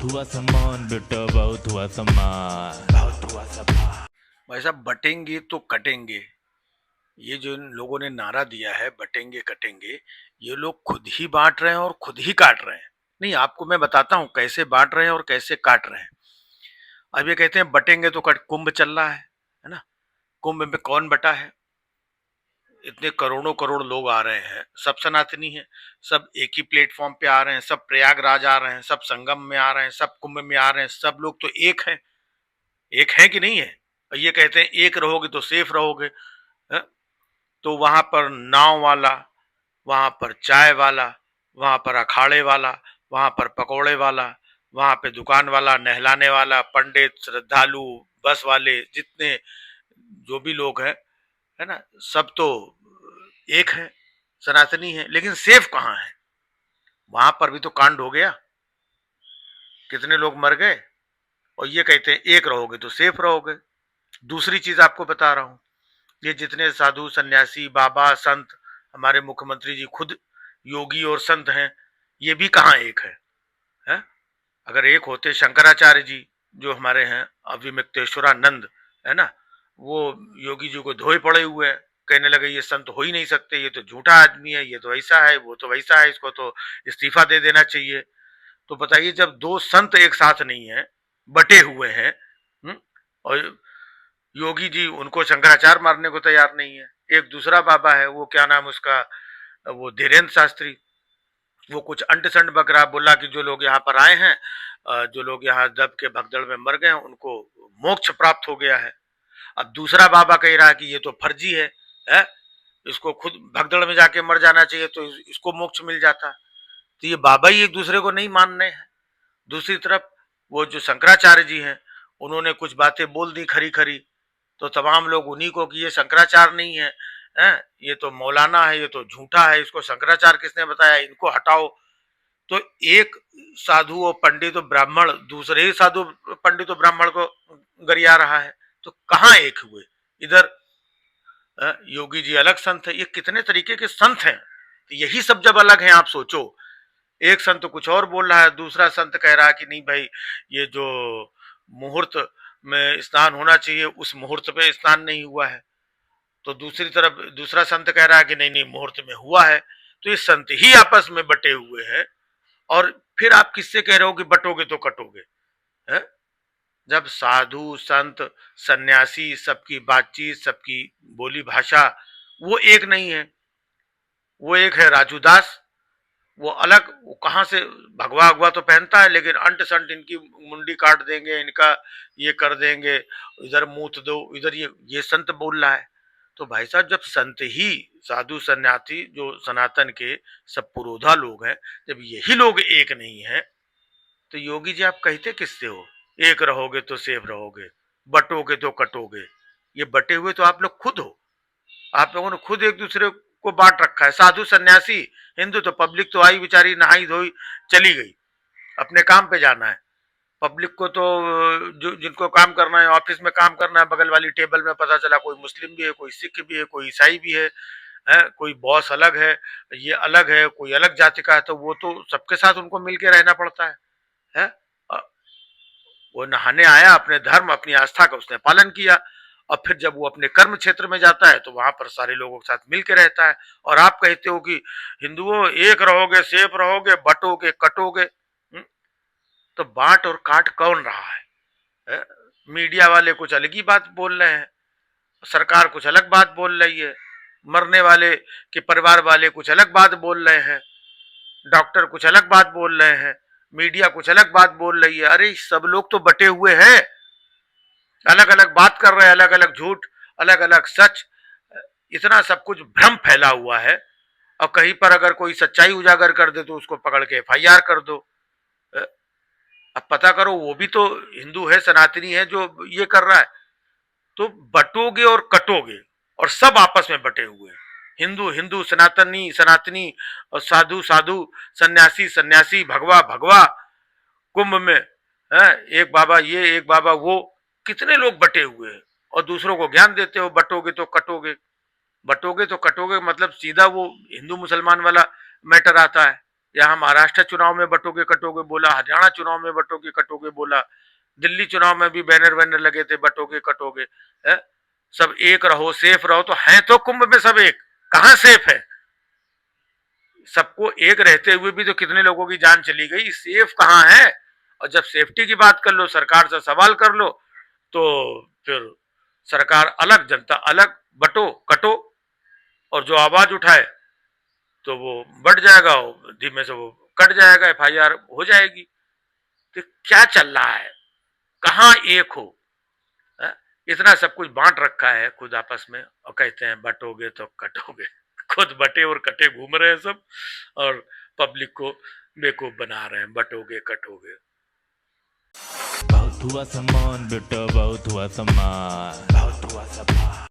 बहुत हुआ सम्मान बेटा, बहुत हुआ सम्मान, बहुत हुआ सम्मान। भाई साहब, बटेंगे तो कटेंगे, ये जो इन लोगों ने नारा दिया है बटेंगे कटेंगे, ये लोग खुद ही बांट रहे हैं और खुद ही काट रहे हैं। नहीं, आपको मैं बताता हूं कैसे बांट रहे हैं और कैसे काट रहे हैं। अब ये कहते हैं बटेंगे तो कट, कुंभ चल रहा है ना। कुंभ में कौन बटा है? इतने करोड़ों करोड़ लोग आ रहे हैं, सब सनातनी हैं, सब एक ही प्लेटफॉर्म पे आ रहे हैं, सब प्रयागराज आ रहे हैं, सब संगम में आ रहे हैं, सब कुंभ में आ रहे हैं, सब लोग तो एक हैं। एक है कि नहीं है? और ये कहते हैं एक रहोगे तो सेफ रहोगे। है? तो वहां पर नाव वाला, वहां पर चाय वाला, वहां पर अखाड़े वाला, वहां पर पकोड़े वाला, वहां पे दुकान वाला, नहलाने वाला, पंडित, श्रद्धालु, बस वाले, जितने जो भी लोग हैं, है ना, सब तो एक है, सनातनी है। लेकिन सेफ कहाँ है? वहां पर भी तो कांड हो गया, कितने लोग मर गए। और ये कहते हैं एक रहोगे तो सेफ रहोगे। दूसरी चीज आपको बता रहा हूं, ये जितने साधु सन्यासी बाबा संत, हमारे मुख्यमंत्री जी खुद योगी और संत हैं, ये भी कहाँ एक है? अगर एक होते शंकराचार्य जी जो हमारे हैं, अविमुक्तेश्वरानंद, है ना, वो योगी जी को धोए पड़े हुए हैं, कहने लगे ये संत हो ही नहीं सकते, ये तो झूठा आदमी है, ये तो ऐसा है, वो तो वैसा है, इसको तो इस्तीफा दे देना चाहिए। तो बताइए, जब दो संत एक साथ नहीं है, बटे हुए हैं, और योगी जी उनको शंकराचार्य मारने को तैयार नहीं है। एक दूसरा बाबा है, वो क्या नाम उसका, वो धीरेन्द्र शास्त्री, वो कुछ अंट संट बकरा बोला कि जो लोग यहाँ पर आए हैं, जो लोग यहाँ दब के भगदड़ में मर गए हैं, उनको मोक्ष प्राप्त हो गया है। अब दूसरा बाबा कह रहा है कि ये तो फर्जी है? इसको खुद भगदड़ में जाके मर जाना चाहिए तो इसको मोक्ष मिल जाता। तो ये बाबा ही एक दूसरे को नहीं मान रहे हैं। दूसरी तरफ वो जो शंकराचार्य जी हैं, उन्होंने कुछ बातें बोल दी खरी खरी, तो तमाम लोग उन्हीं को कि ये शंकराचार्य नहीं है, ये तो मौलाना है, ये तो झूठा है, इसको शंकराचार्य किसने बताया, इनको हटाओ। तो एक साधु और पंडित और ब्राह्मण दूसरे ही साधु पंडित और ब्राह्मण को गरिया रहा है। तो कहाँ एक हुए? इधर योगी जी अलग संत है, ये कितने तरीके के संत हैं। यही सब जब अलग हैं, आप सोचो, एक संत कुछ और बोल रहा है, दूसरा संत कह रहा है कि नहीं भाई, ये जो मुहूर्त में स्नान होना चाहिए उस मुहूर्त पे स्नान नहीं हुआ है। तो दूसरी तरफ दूसरा संत कह रहा है कि नहीं नहीं, मुहूर्त में हुआ है। तो ये संत ही आपस में बटे हुए हैं। और फिर आप किससे कह रहे हो कि बटोगे तो कटोगे? है? जब साधु संत सन्यासी सबकी बातचीत, सबकी बोली भाषा वो एक नहीं है। वो एक है राजू दास, वो अलग, वो कहाँ से भगवा अगवा तो पहनता है, लेकिन अंट संट इनकी मुंडी काट देंगे, इनका ये कर देंगे, इधर मूत दो, इधर ये संत बोल रहा है। तो भाई साहब, जब संत ही, साधु सन्यासी जो सनातन के सब पुरोधा लोग हैं, जब यही लोग एक नहीं है, तो योगी जी आप कहते किससे हो? एक रहोगे तो सेफ रहोगे, बटोगे तो कटोगे। ये बटे हुए तो आप लोग खुद हो। आप लोगों ने खुद एक दूसरे को बांट रखा है। साधु सन्यासी, हिंदू तो पब्लिक तो आई बेचारी, नहाई धोई चली गई, अपने काम पे जाना है। पब्लिक को तो जो जिनको काम करना है, ऑफिस में काम करना है, बगल वाली टेबल में पता चला कोई मुस्लिम भी है, कोई सिख भी है, कोई ईसाई भी है, कोई बॉस अलग है, ये अलग है, कोई अलग जाति का है, तो वो तो सबके साथ उनको मिलके रहना पड़ता है? वो नहाने आया, अपने धर्म अपनी आस्था का उसने पालन किया, और फिर जब वो अपने कर्म क्षेत्र में जाता है तो वहां पर सारे लोगों के साथ मिलकर रहता है। और आप कहते हो कि हिंदुओं एक रहोगे, सेफ रहोगे, बटोगे कटोगे। तो बांट और काट कौन रहा है? मीडिया वाले कुछ अलग ही बात बोल रहे हैं, सरकार कुछ अलग बात बोल रही है, मरने वाले के परिवार वाले कुछ अलग बात बोल रहे हैं, डॉक्टर कुछ अलग बात बोल रहे हैं, मीडिया कुछ अलग बात बोल रही है। अरे सब लोग तो बटे हुए हैं, अलग अलग बात कर रहे हैं, अलग अलग झूठ, अलग अलग सच, इतना सब कुछ भ्रम फैला हुआ है। और कहीं पर अगर कोई सच्चाई उजागर कर दे तो उसको पकड़ के एफआईआर कर दो। अब पता करो, वो भी तो हिंदू है, सनातनी है जो ये कर रहा है। तो बटोगे और कटोगे, और सब आपस में बटे हुए हैं। हिंदू हिंदू, सनातनी सनातनी, और साधु साधु, सन्यासी सन्यासी, भगवा भगवा, कुंभ में है एक बाबा ये एक बाबा वो, कितने लोग बटे हुए हैं। और दूसरों को ज्ञान देते हो बटोगे तो कटोगे। बटोगे तो कटोगे मतलब सीधा वो हिंदू मुसलमान वाला मैटर आता है। यहाँ महाराष्ट्र चुनाव में बटोगे कटोगे बोला, हरियाणा चुनाव में बटोगे कटोगे बोला, दिल्ली चुनाव में भी बैनर वैनर लगे थे बटोगे कटोगे है? सब एक रहो, सेफ रहो, तो हैं तो कुंभ में सब एक, कहां सेफ है? सबको एक रहते हुए भी तो कितने लोगों की जान चली गई, सेफ कहां है? और जब सेफ्टी की बात कर लो, सरकार से सवाल कर लो, तो फिर सरकार अलग, जनता अलग, बटो कटो, और जो आवाज उठाए तो वो बढ़ जाएगा, धीमे से वो कट जाएगा, एफआईआर हो जाएगी। तो क्या चल रहा है, कहाँ एक हो? है? इतना सब कुछ बांट रखा है खुद आपस में, और कहते हैं बटोगे तो कटोगे। खुद बटे और कटे घूम रहे हैं सब, और पब्लिक को बेवकूफ बना रहे हैं, बटोगे कटोगे। बहुत हुआ सम्मान बेटा, बहुत हुआ सम्मान, बहुत हुआ सम्मान।